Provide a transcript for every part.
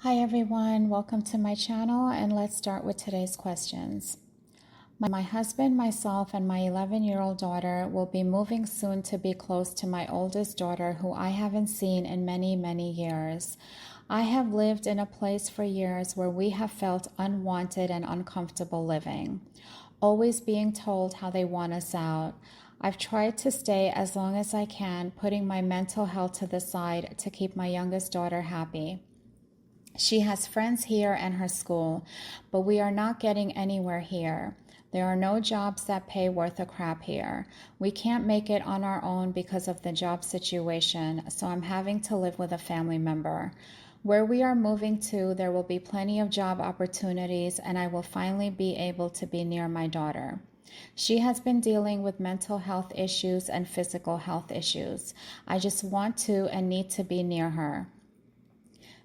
Hi everyone, welcome to my channel and let's start with today's questions. My husband, myself, and my 11-year-old daughter will be moving soon to be close to my oldest daughter who I haven't seen in many, many years. I have lived in a place for years where we have felt unwanted and uncomfortable living, always being told how they want us out. I've tried to stay as long as I can, putting my mental health to the side to keep my youngest daughter happy. She has friends here and her school, but we are not getting anywhere here. There are no jobs that pay worth a crap here. We can't make it on our own because of the job situation, so I'm having to live with a family member. Where we are moving to, there will be plenty of job opportunities, and I will finally be able to be near my daughter. She has been dealing with mental health issues and physical health issues. I just want to and need to be near her.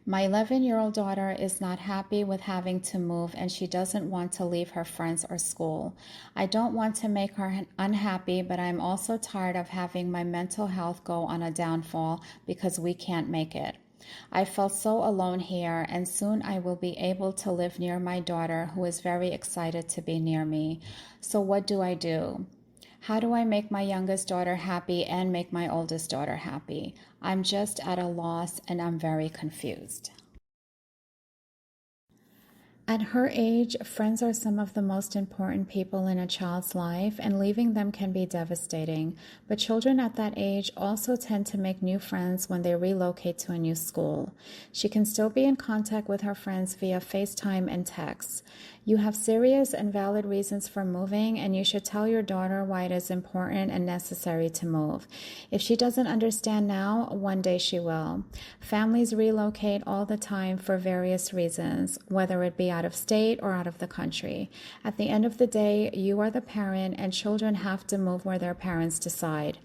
My 11-year-old daughter is not happy with having to move and she doesn't want to leave her friends or school. I don't want to make her unhappy, but I'm also tired of having my mental health go on a downfall because we can't make it. I felt so alone here, and soon I will be able to live near my daughter, who is very excited to be near me. So what do I do? How do I make my youngest daughter happy and make my oldest daughter happy? I'm just at a loss and I'm very confused. At her age, friends are some of the most important people in a child's life, and leaving them can be devastating. But children at that age also tend to make new friends when they relocate to a new school. She can still be in contact with her friends via FaceTime and texts. You have serious and valid reasons for moving, and you should tell your daughter why it is important and necessary to move. If she doesn't understand now, one day she will. Families relocate all the time for various reasons, whether it be out of state or out of the country. At the end of the day, you are the parent, and children have to move where their parents decide.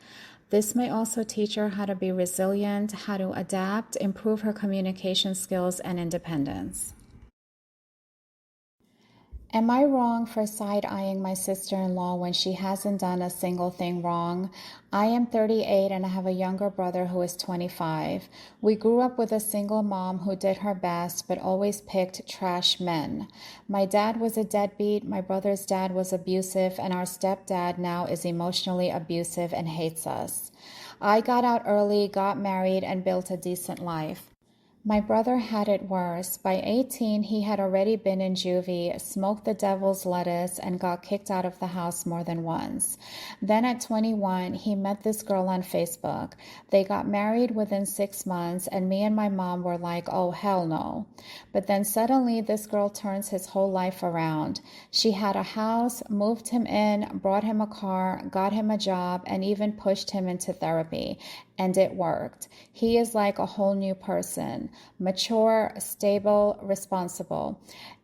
This may also teach her how to be resilient, how to adapt, improve her communication skills and independence. Am I wrong for side-eyeing my sister-in-law when she hasn't done a single thing wrong? I am 38 and I have a younger brother who is 25. We grew up with a single mom who did her best but always picked trash men. My dad was a deadbeat, my brother's dad was abusive, and our stepdad now is emotionally abusive and hates us. I got out early, got married, and built a decent life. My brother had it worse. By 18, he had already been in juvie, smoked the devil's lettuce, and got kicked out of the house more than once. Then at 21, he met this girl on Facebook. They got married within 6 months, and me and my mom were like, oh, hell no. But then suddenly, this girl turns his whole life around. She had a house, moved him in, brought him a car, got him a job, and even pushed him into therapy. And it worked. He is like a whole new person. Mature, stable, responsible.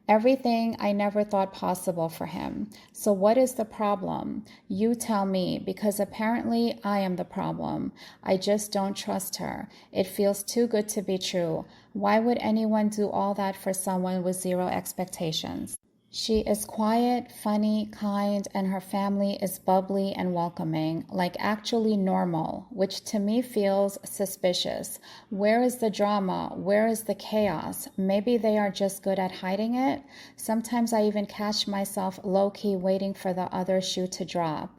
Everything I never thought possible for him. So what is the problem? You tell me, because apparently I am the problem. I just don't trust her. It feels too good to be true. Why would anyone do all that for someone with zero expectations? She is quiet, funny, kind, and her family is bubbly and welcoming, like actually normal, which to me feels suspicious. Where is the drama? Where is the chaos? Maybe they are just good at hiding it. Sometimes I even catch myself low-key waiting for the other shoe to drop.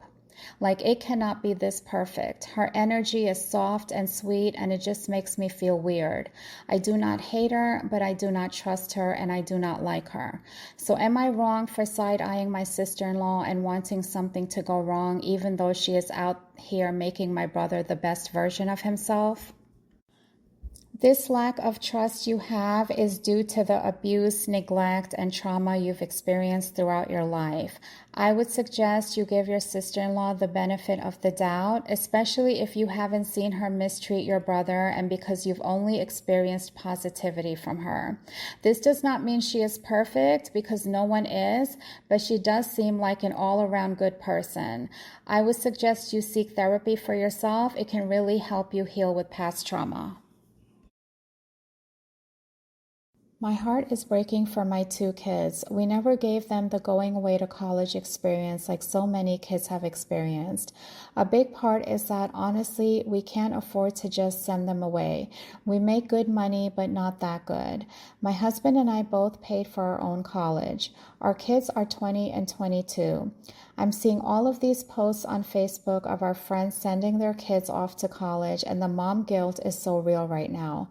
Like, it cannot be this perfect. Her energy is soft and sweet, and it just makes me feel weird. I do not hate her, but I do not trust her, and I do not like her. So am I wrong for side-eyeing my sister-in-law and wanting something to go wrong, even though she is out here making my brother the best version of himself? This lack of trust you have is due to the abuse, neglect, and trauma you've experienced throughout your life. I would suggest you give your sister-in-law the benefit of the doubt, especially if you haven't seen her mistreat your brother and because you've only experienced positivity from her. This does not mean she is perfect, because no one is, but she does seem like an all-around good person. I would suggest you seek therapy for yourself. It can really help you heal with past trauma. My heart is breaking for my two kids. We never gave them the going away to college experience like so many kids have experienced. A big part is that honestly, we can't afford to just send them away. We make good money, but not that good. My husband and I both paid for our own college. Our kids are 20 and 22. I'm seeing all of these posts on Facebook of our friends sending their kids off to college, and the mom guilt is so real right now.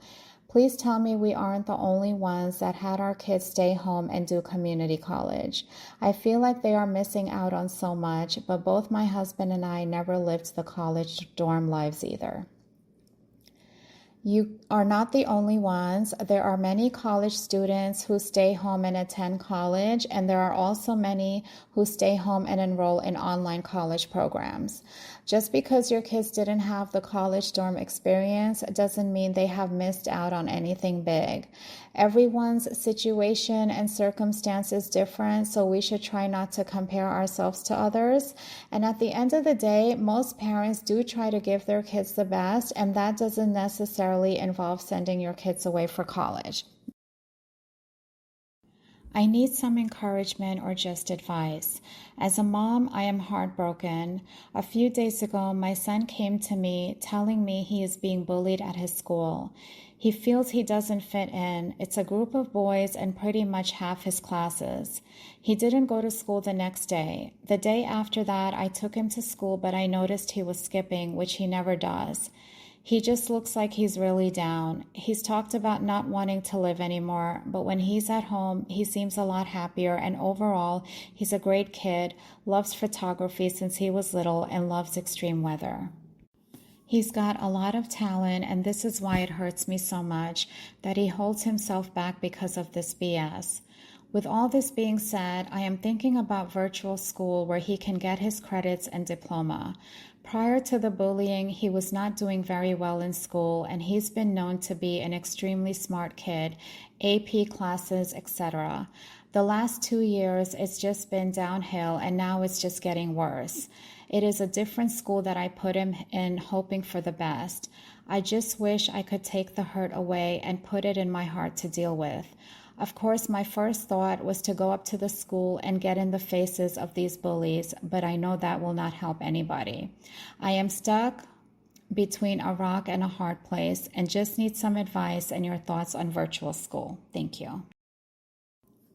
Please tell me we aren't the only ones that had our kids stay home and do community college. I feel like they are missing out on so much, but both my husband and I never lived the college dorm lives either. You are not the only ones. There are many college students who stay home and attend college, and there are also many who stay home and enroll in online college programs. Just because your kids didn't have the college dorm experience doesn't mean they have missed out on anything big. Everyone's situation and circumstance is different, so we should try not to compare ourselves to others. And at the end of the day, most parents do try to give their kids the best, and that doesn't necessarily involve sending your kids away for college. I need some encouragement or just advice. As a mom, I am heartbroken. A few days ago, my son came to me telling me he is being bullied at his school. He feels he doesn't fit in. It's a group of boys and pretty much half his classes. He didn't go to school the next day. The day after that, I took him to school, but I noticed he was skipping, which he never does. He just looks like he's really down. He's talked about not wanting to live anymore, but when he's at home, he seems a lot happier, and overall, he's a great kid, loves photography since he was little, and loves extreme weather. He's got a lot of talent, and this is why it hurts me so much that he holds himself back because of this BS. With all this being said, I am thinking about virtual school where he can get his credits and diploma. Prior to the bullying, he was not doing very well in school, and he's been known to be an extremely smart kid, AP classes, etc. The last 2 years, it's just been downhill, and now it's just getting worse. It is a different school that I put him in, hoping for the best. I just wish I could take the hurt away and put it in my heart to deal with. Of course, my first thought was to go up to the school and get in the faces of these bullies, but I know that will not help anybody. I am stuck between a rock and a hard place and just need some advice and your thoughts on virtual school. Thank you.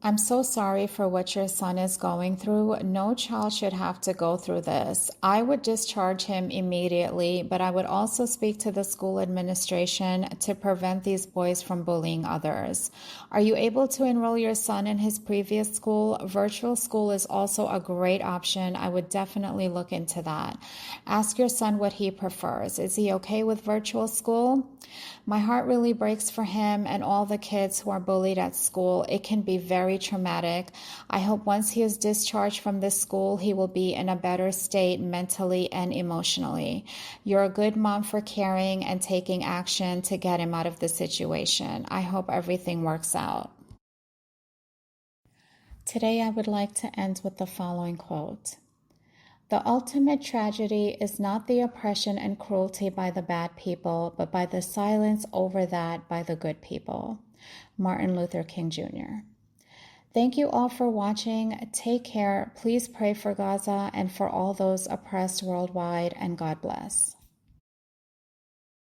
I'm so sorry for what your son is going through. No child should have to go through this. I would discharge him immediately, but I would also speak to the school administration to prevent these boys from bullying others. Are you able to enroll your son in his previous school? Virtual school is also a great option. I would definitely look into that. Ask your son what he prefers. Is he okay with virtual school? My heart really breaks for him and all the kids who are bullied at school. It can be very traumatic. I hope once he is discharged from this school, he will be in a better state mentally and emotionally. You're a good mom for caring and taking action to get him out of the situation. I hope everything works out. Today, I would like to end with the following quote. The ultimate tragedy is not the oppression and cruelty by the bad people, but by the silence over that by the good people. Martin Luther King Jr. Thank you all for watching. Take care. Please pray for Gaza and for all those oppressed worldwide, and God bless.